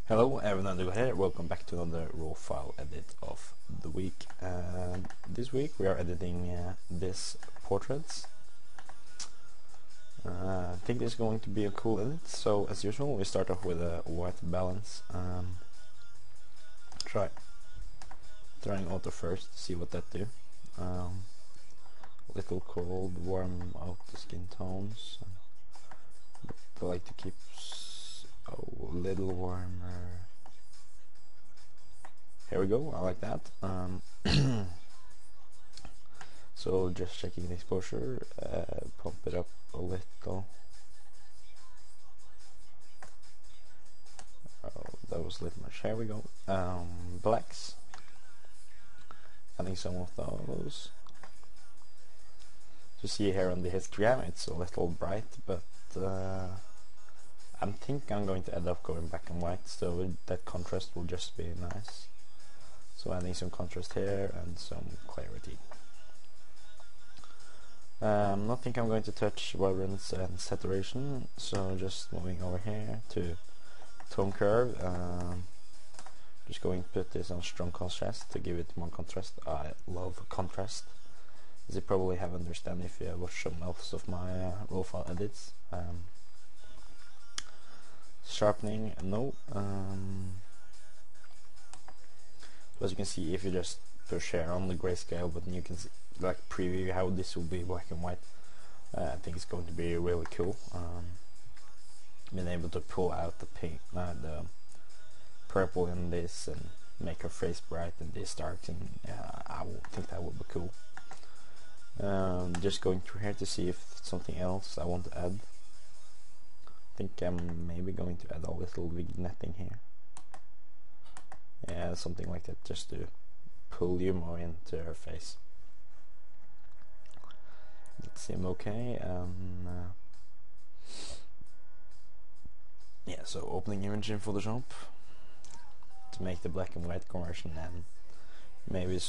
Hello everyone, here. Welcome back to another raw file edit of the week. This week we are editing this portraits. I think this is going to be a cool edit. So as usual, we start off with a white balance. Trying auto first, see what that do. Little cold, warm out the skin tones. I like to keep a little warmer. Here we go, I like that. So just checking the exposure, pump it up a little. Oh, that was a little much. Here we go. Blacks. Adding some of those. To see here on the histogram, it's a little bright, but I think I'm going to end up going black and white, so that contrast will just be nice. So adding some contrast here and some clarity. I think I'm going to touch vibrance and saturation, so just moving over here to tone curve. Just going to put this on strong contrast to give it more contrast. I love contrast, as you probably have understand if you have watched some else of my raw file edits. Sharpening, no. So as you can see, if you just push here on the grayscale button, you can see, like, preview how this will be black and white. I think it's going to be really cool. Being able to pull out the pink, the purple in this, and make her face bright and this dark, and yeah, I think that would be cool. Just going through here to see if something else I want to add. I think I'm maybe going to add a little vignetting here. Yeah, something like that, just to pull you more into her face. That seemed okay. Yeah, so opening image in Photoshop to make the black and white conversion, and maybe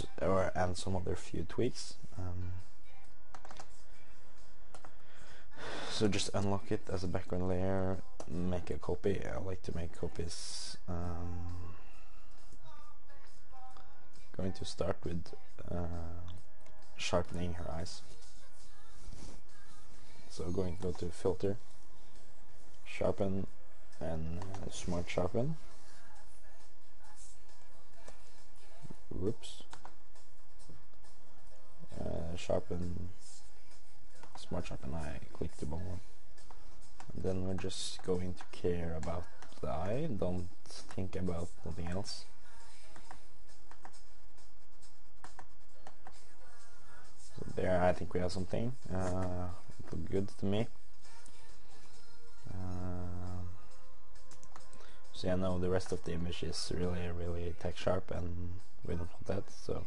and some other few tweaks. So just unlock it as a background layer, make a copy. I like to make copies. Going to start with sharpening her eyes. So going to go to filter, sharpen, and smart sharpen. Whoops. Sharpen, smart sharpen. I clicked the wrong one. And then we're just going to care about the eye. Don't think about nothing else. So there, I think we have something. Look good to me. So yeah, no, the rest of the image is really text sharp, and we don't want that. So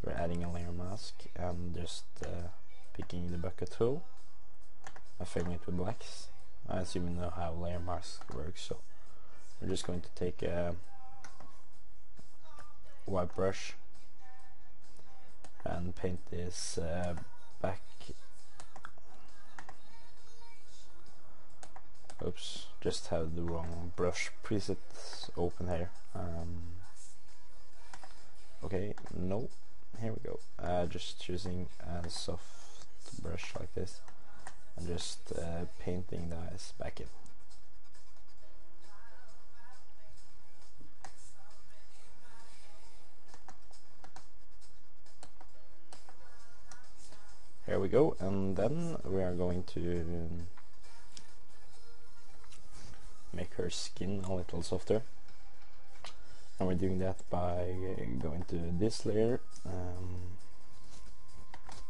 we're adding a layer mask and just picking the bucket tool. I'm filling it with blacks. I assume you know how layer mask works, so we're just going to take a white brush and paint this back. Oops, just have the wrong brush presets open here. Okay, no, here we go. Just choosing a soft brush like this, and just painting the eyes back in. Here we go, and then we are going to make her skin a little softer, and we're doing that by going to this layer,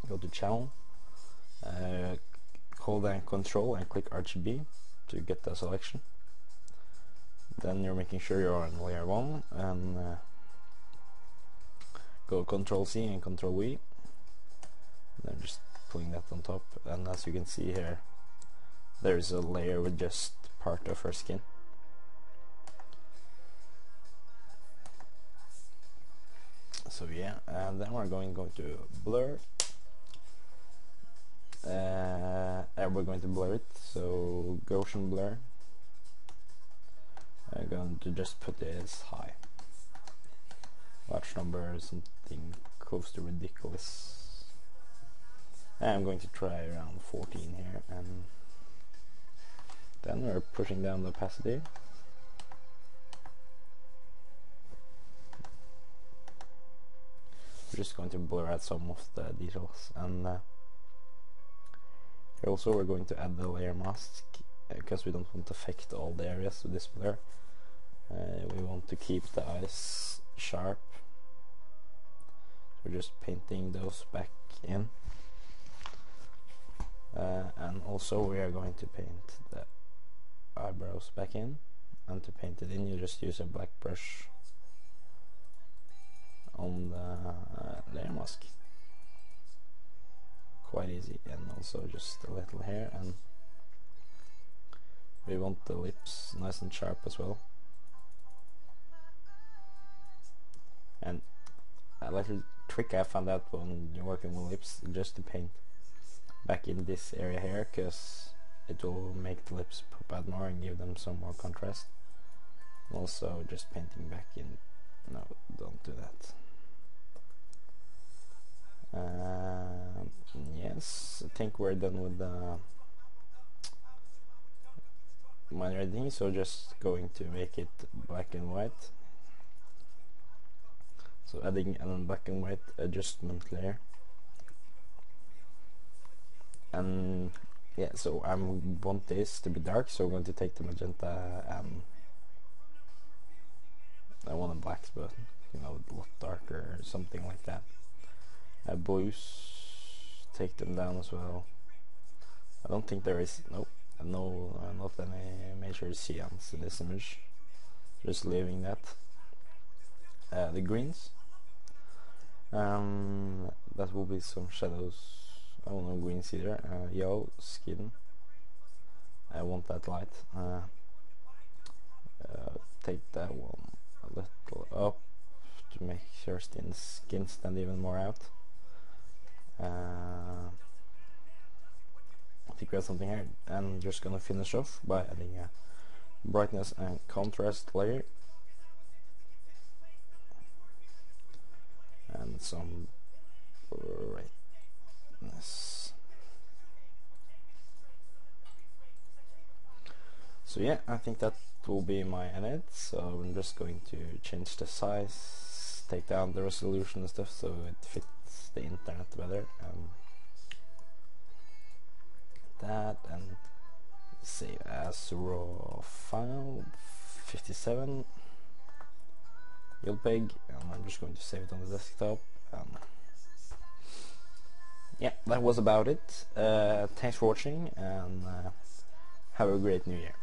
go to channel, hold down Control and click RGB to get the selection. Then you're making sure you're on layer 1, and go Control C and Control V. Then just pulling that on top, and as you can see here, there's a layer with just part of her skin. So yeah, and then we're going to blur. We're going to blur it, so Gaussian blur, I'm going to just put it as high. Large number, something close to ridiculous. I'm going to try around 14 here, and then we're pushing down the opacity. We're just going to blur out some of the details, and here also we're going to add the layer mask because we don't want to affect all the areas with this blur. We want to keep the eyes sharp. We're just painting those back in, and also we are going to paint the eyebrows back in, and to paint it in you just use a black brush on the layer mask. Quite easy, and also just a little here, and we want the lips nice and sharp as well. And a little trick I found out when you're working with lips, just to paint back in this area here, because it will make the lips pop out more and give them some more contrast. Also just painting back in, no, don't do that. Yes, I think we're done with the minor editing, so just going to make it black and white. So adding a black and white adjustment layer, and yeah, so I want this to be dark, so I'm going to take the magenta, and I want a black, but you know, a lot darker or something like that. Blues, take them down as well. I don't think there is not any major cyans in this image, just leaving that. The greens, that will be some shadows. I don't know greens either. Yellow skin, I want that light. Take that one a little up to make sure skin stand even more out. I think we have something here, and I'm just gonna finish off by adding a brightness and contrast layer and some brightness. So yeah, I think that will be my edit. So I'm just going to change the size, take down the resolution and stuff so it fits the internet better. That, and save as raw file 57 JPEG, and I'm just going to save it on the desktop. Yeah, that was about it. Thanks for watching, and have a great new year.